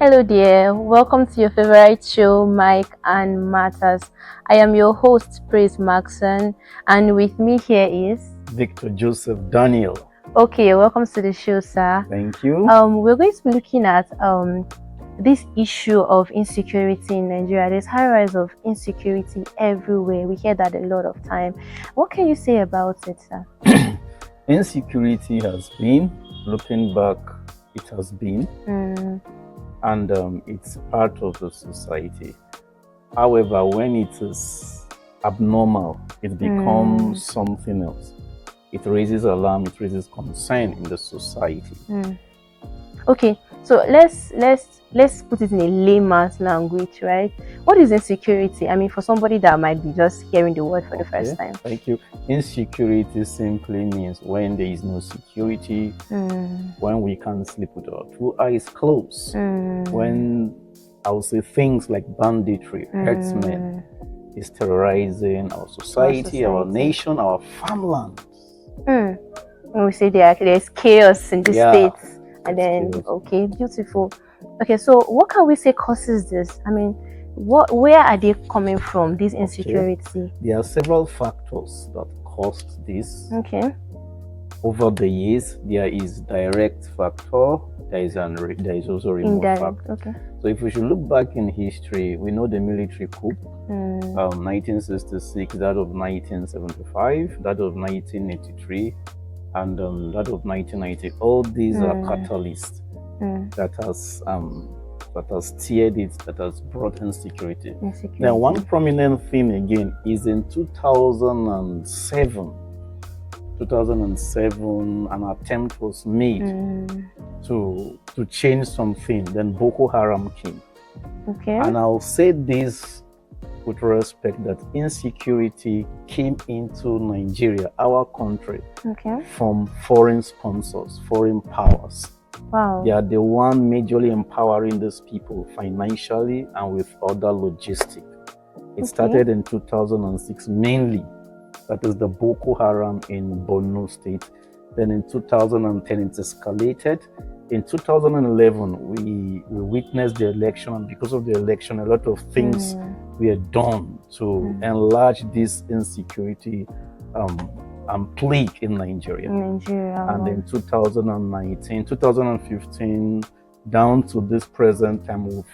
Hello there, welcome to your favorite show, Mike and Matters. I am your host, Praise Mackson, and with me here is Victor Joseph Daniel. Okay, welcome to the show, sir. Thank you. We're going to be looking at this issue of insecurity in Nigeria. There's high rise of insecurity everywhere. We hear that a lot of time. What can you say about it, sir? Insecurity has been, looking back, it has been, and it's part of the society. However, when it is abnormal, it becomes something else. It raises alarm, it raises concern in the society. Okay, so let's put it in a layman's language, right? What is insecurity? I mean, for somebody that might be just hearing the word for the first time. Thank you. Insecurity simply means when there is no security, when we can't sleep with our two eyes closed, when I would say things like banditry, herdsmen is terrorizing our society, our nation, our farmland. When we say there's chaos in the states, and then okay, beautiful. Okay, so what can we say causes this? I mean, where are they coming from, this insecurity? There are several factors that caused this. Okay. Over the years, there is direct factor, there is also remote factor. Okay. So if we should look back in history, we know the military coup, 1966, that of 1975, that of 1983, and that of 1990. All these are catalysts that has steered it, that has brought insecurity. Now, one prominent thing again is in 2007, an attempt was made to change something. Then Boko Haram came. Okay. And I'll say this with respect that insecurity came into Nigeria, our country, from foreign sponsors, foreign powers. Wow. They are the one majorly empowering these people financially and with other logistics. It started in 2006 mainly. That is the Boko Haram in Borno State. Then in 2010 it escalated. In 2011 we witnessed the election, and because of the election a lot of things were done to enlarge this insecurity and plague in Nigeria. And in 2019, 2015, down to this present time, we've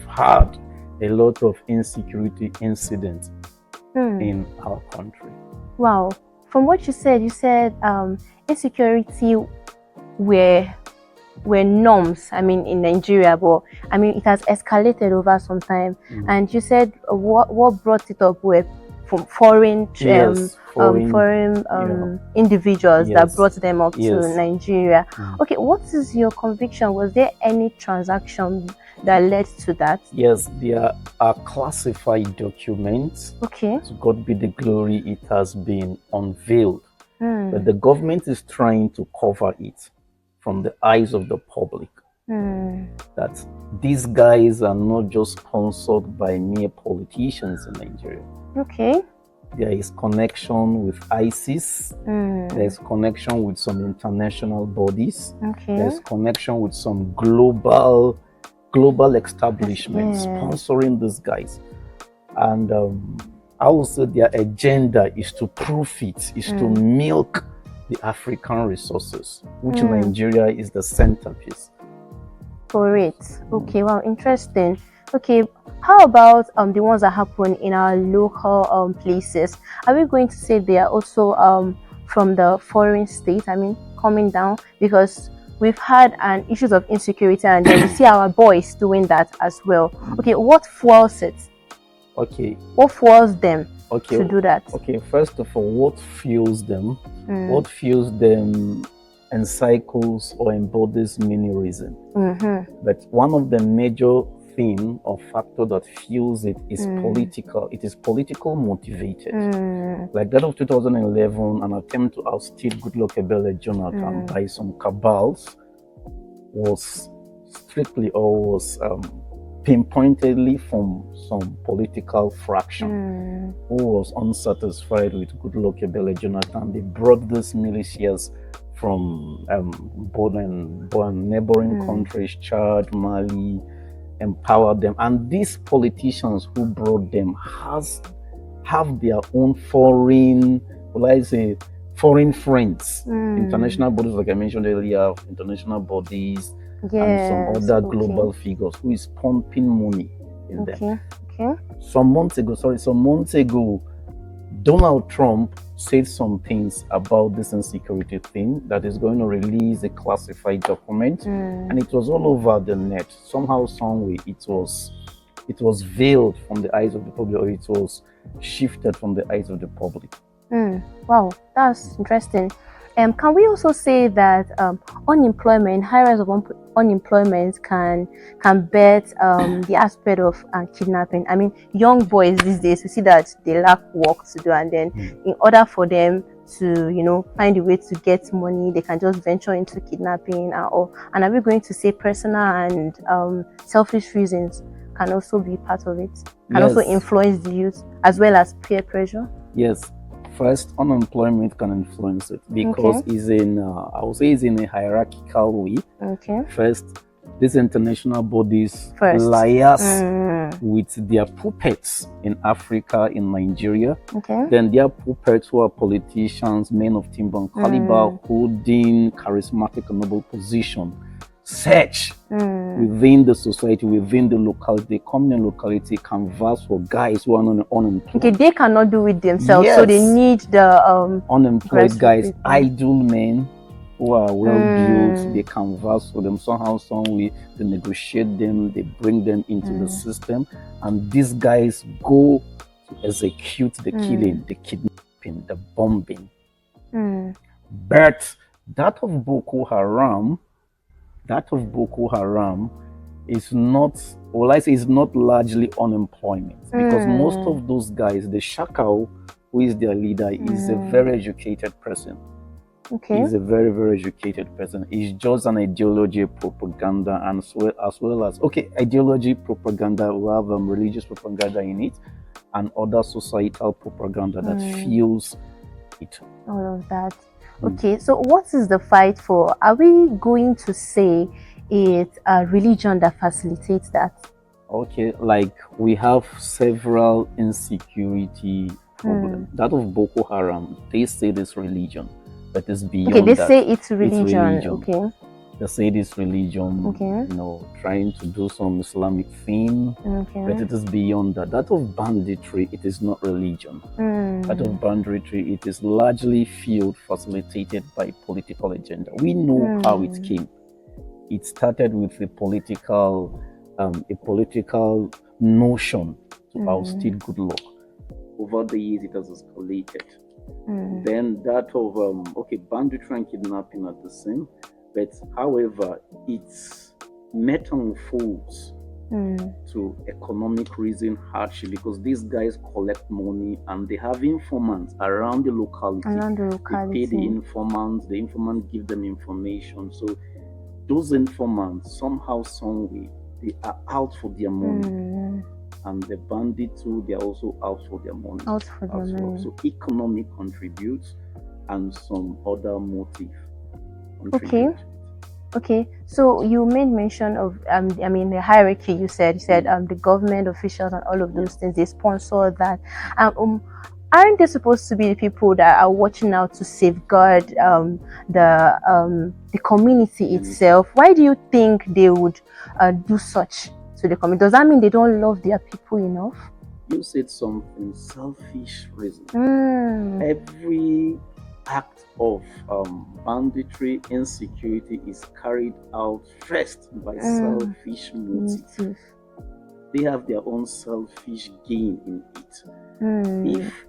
had a lot of insecurity incidents in our country. Wow. From what you said insecurity were norms, I mean, in Nigeria, but I mean it has escalated over some time. And you said what brought it up were from foreign individuals that brought them up to Nigeria. Okay, what is your conviction? Was there any transaction that led to that? Yes, there are classified documents. Okay. To God be the glory, it has been unveiled. But the government is trying to cover it from the eyes of the public. That these guys are not just sponsored by mere politicians in Nigeria. Okay. There is connection with ISIS. There is connection with some international bodies. Okay. There is connection with some global establishments sponsoring these guys. And I would say their agenda is to profit, is to milk the African resources, which Nigeria is the centerpiece. For it. Okay, wow, interesting. Okay, how about the ones that happen in our local places? Are we going to say they are also from the foreign state? I mean, coming down, because we've had issues of insecurity, and then we see our boys doing that as well. Okay, what fuels it? Okay. What fuels them to do that? Okay, first of all, what fuels them? What fuels them encircles or embodies many reasons. But one of the major thing or factor that fuels it is political. It is political motivated. Like that of 2011, an attempt to ousted Goodluck Ebele Jonathan by some cabals was strictly or was pinpointedly from some political fraction who was unsatisfied with Goodluck Ebele Jonathan. They brought these militias from neighboring countries, Chad, Mali, empower them. And these politicians who brought them have their own foreign, foreign friends, international bodies, like I mentioned earlier, international bodies, and some other global figures who is pumping money in them. Some months ago, Donald Trump said some things about this insecurity thing, that is going to release a classified document, and it was all over the net. Somehow, some way, it was veiled from the eyes of the public, or it was shifted from the eyes of the public. Wow, that's interesting. Can we also say that unemployment, high rise of unemployment can bet the aspect of kidnapping? I mean, young boys these days, we see that they lack work to do, and then in order for them to, find a way to get money, they can just venture into kidnapping and are we going to say personal and selfish reasons can also be part of it, can also influence the youth, as well as peer pressure? Yes. First, unemployment can influence it because it's I would say it's in a hierarchical way. First, these international bodies liaise with their puppets in Africa, in Nigeria. Then their puppets, who are politicians, men of timber and caliber, holding charismatic and noble position, search within the society, within the locality, the communal locality, canvas for guys who are unemployed. They cannot do it themselves, so they need the unemployed guys, idle men who are well built. They canvas for them somehow, some way. They negotiate them, they bring them into the system, and these guys go to execute the killing, the kidnapping, the bombing. But that of Boko Haram is not, is not largely unemployment, because most of those guys, the Shakal, who is their leader, is a very educated person. He's a very, very educated person. It's just an ideology, propaganda, and as well as ideology, propaganda. We have religious propaganda in it, and other societal propaganda that fuels it. All of that. Okay, so what is the fight for? Are we going to say it's a religion that facilitates that? Okay, like we have several insecurity problems. That of Boko Haram, they say this religion, but it's beyond that. They say it's religion. They say this religion, trying to do some Islamic thing, but it is beyond that. That of banditry, it is not religion. That of banditry, it is largely fueled, facilitated by political agenda. We know how it came. It started with a political notion to ousted good luck. Over the years, it has escalated. Then that of banditry and kidnapping are the same. But however, it's metamorphosed to economic reason, hardship, because these guys collect money and they have informants around the locality. They pay the informants give them information. So those informants, somehow, some way, they are out for their money. And the bandits too, they are also out for their money. So economic contributes and some other motive. Okay. So you made mention of the hierarchy. You said the government officials and all of those things, they sponsor that. Aren't they supposed to be the people that are watching out to safeguard the community itself? Why do you think they would do such to the community? Does that mean they don't love their people enough? You said something, selfish reason. Every act of banditry, insecurity is carried out first by selfish motive. They have their own selfish gain in it. If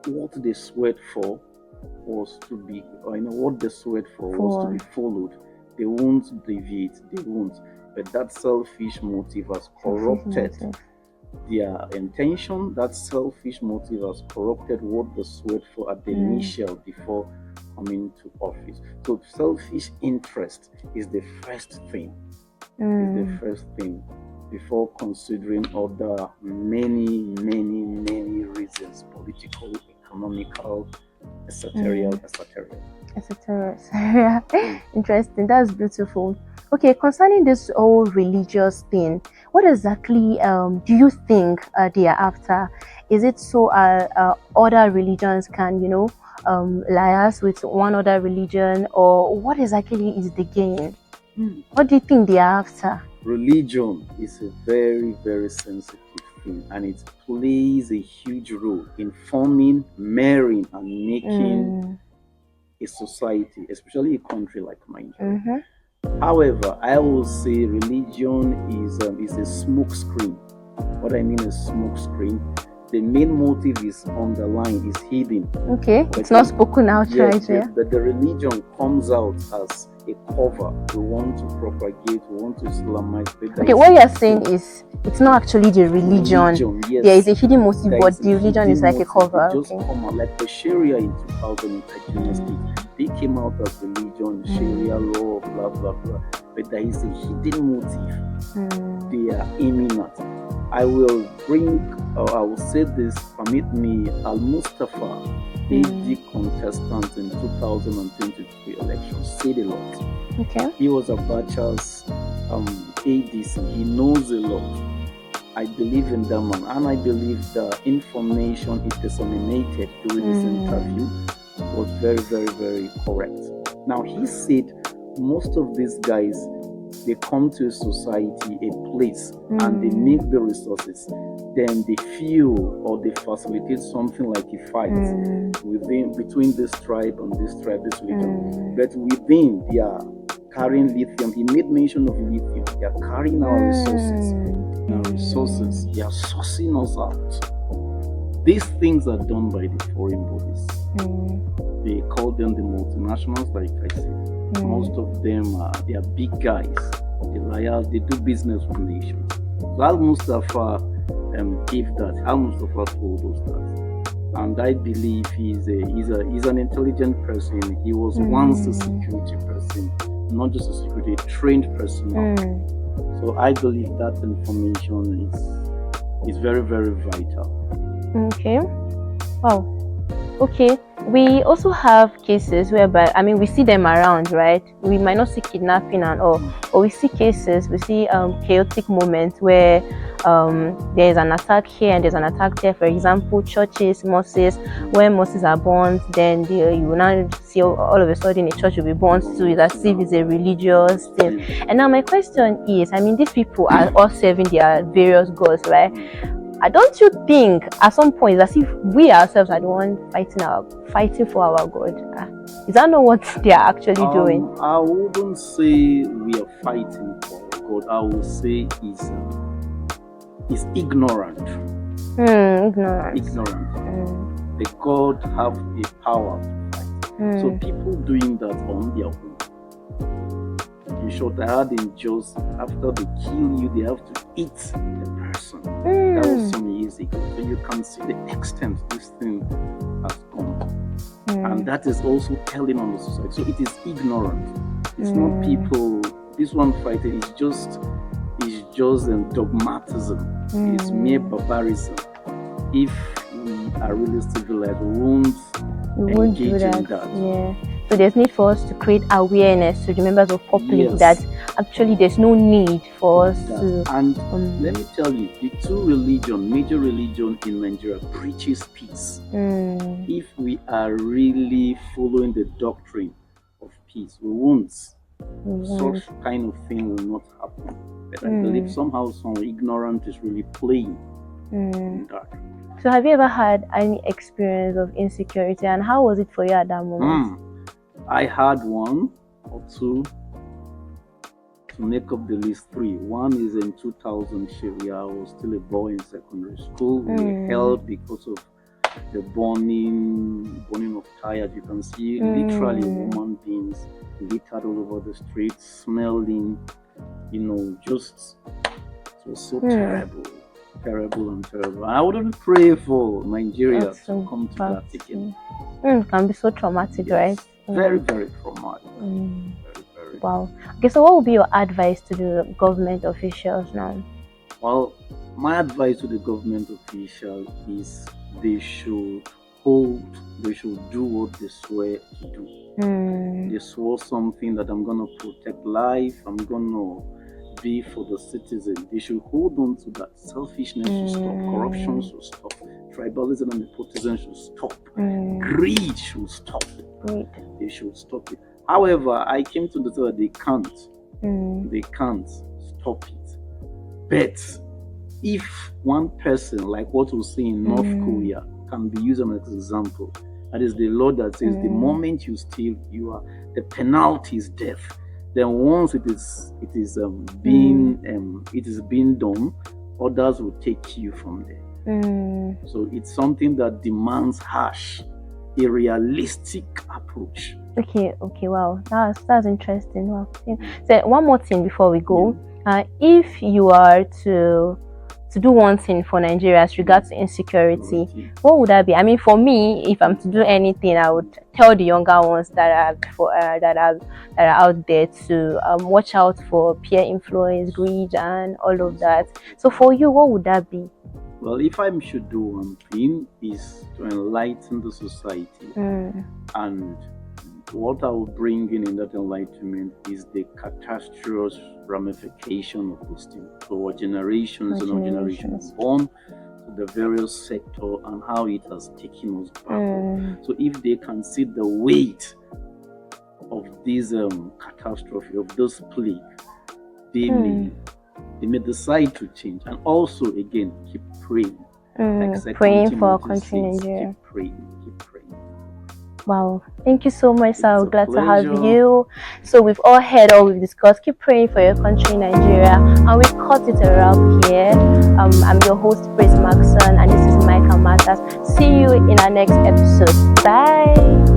what they sweat for was to be, what they sweat for was to be followed, they won't deviate, they won't. But that selfish motive has corrupted their intention. That selfish motive has corrupted what they sweat for at the initial before coming to office. So selfish interest is the first thing. Before considering other many reasons, political, economical, As a terrorist. Yeah. Interesting. That's beautiful. Okay, concerning this whole religious thing, what exactly do you think they are after? Is it so other religions can, liaise with one other religion, or what exactly is the gain? What do you think they are after? Religion is a very, very sensitive thing, and it plays a huge role in forming, marrying, and making a society, especially a country like Nigeria. However, I will say religion is a smoke screen. What I mean is smoke screen. The main motive is underlined, is hidden. Okay, it's not spoken out, yes, right? Yeah. The religion comes out as a cover. We want to propagate, we want to Islamize. Okay, what you're saying is it's not actually the religion. Yes. There is a hidden motive, but the religion is like a cover. Just come out like the Sharia in 2000 in Nigeria State. They came out as religion, Sharia law, blah blah blah. But there is a hidden motive they are aiming at. I will say this, permit me, Al Mustafa, AD contestant in 2023 election, said a lot. Okay. He was Abacha's ADC. He knows a lot. I believe in that man, and I believe the information he disseminated during this interview was very, very, very correct. Now, he said most of these guys, they come to a society, a place, and they make the resources. Then they fuel or they facilitate something like a fight between this tribe and this tribe, this religion. But within, they are carrying lithium. He made mention of lithium. They are carrying our resources. They are sourcing us out. These things are done by the foreign bodies. They call them the multinationals, like I said. Most of them they are big guys. They liars. They do business relations. So Al Mustafa gave that. Al Mustafa told us that, and I believe he's an intelligent person. He was once a security person, not just a security trained person. So I believe that information is very, very vital. Okay. Wow. Okay. We also have cases whereby, we see them around, right? We might not see kidnapping and all, but we see cases, we see chaotic moments where there's an attack here and there's an attack there. For example, churches, mosques, when mosques are burnt, then you will now see all of a sudden a church will be burnt too. It's as if it's a religious thing. And now my question is, these people are all serving their various gods, right? Don't you think at some point it's as if we ourselves are the ones fighting for our God? Is that not what they are actually doing? I wouldn't say we are fighting for our God. I would say is ignorant. Ignorant. The God have a power to fight. So people doing that on their own. In short, I heard in Jos, after they kill you, they have to eat the person. That was some years ago. So you can see the extent this thing has gone. And that is also telling on the society. So it is ignorant. It's not people. This one fighting is just dogmatism. It's mere barbarism. If we are really civilized, we won't engage in that. Yeah. So there's need for us to create awareness to the members of public that actually there's no need for us to. And let me tell you, the major religion in Nigeria preaches peace. If we are really following the doctrine of peace, we won't. Such kind of thing will not happen. But I believe somehow some ignorance is really playing in that. So have you ever had any experience of insecurity, and how was it for you at that moment? I had one or two. To make up the list, 3. One is in 2000 Sharia. I was still a boy in secondary school. We were held because of the burning of tires. You can see literally human beings littered all over the streets, smelling, just it was so terrible and terrible. I wouldn't pray for Nigeria to come to that again. It can be so traumatic, right? Very, very traumatic. Very. Wow. Okay, so what would be your advice to the government officials now? Well, my advice to the government official is they should hold, they should do what they swear to do. They swore something that I'm going to protect life, I'm going to be for the citizen. They should hold on to that. Selfishness should stop, corruption should stop, tribalism and nepotism should stop, greed should stop. They should stop it. However, I came to the thought that they can't stop it. But if one person, like what we see in North Korea, can be used as an example, that is the law that says the moment you steal, the penalty is death. Then once it is being done, others will take you from there. So it's something that demands a realistic approach. Okay, wow, that's interesting. Wow. So one more thing before we go, if you are to do one thing for Nigeria as regards to insecurity, what would that be? I mean, for me, if I'm to do anything, I would tell the younger ones that are out there to watch out for peer influence, greed, and all of that. So for you, what would that be? Well, if I should do one thing, is to enlighten the society, and what I will bring in that enlightenment is the catastrophic ramification of this thing. So our generations and our generations born to the various sector and how it has taken us back. So if they can see the weight of this catastrophe, of this plague, they may decide to change. And also, again, keep praying. Praying for our country, Nigeria. Keep praying. Wow, thank you so much, sir. We're glad to have you. So we've all heard all we've discussed. Keep praying for your country, Nigeria. And we cut it around here. I'm your host, Mackson, and this is Micah Matters. See you in our next episode. Bye.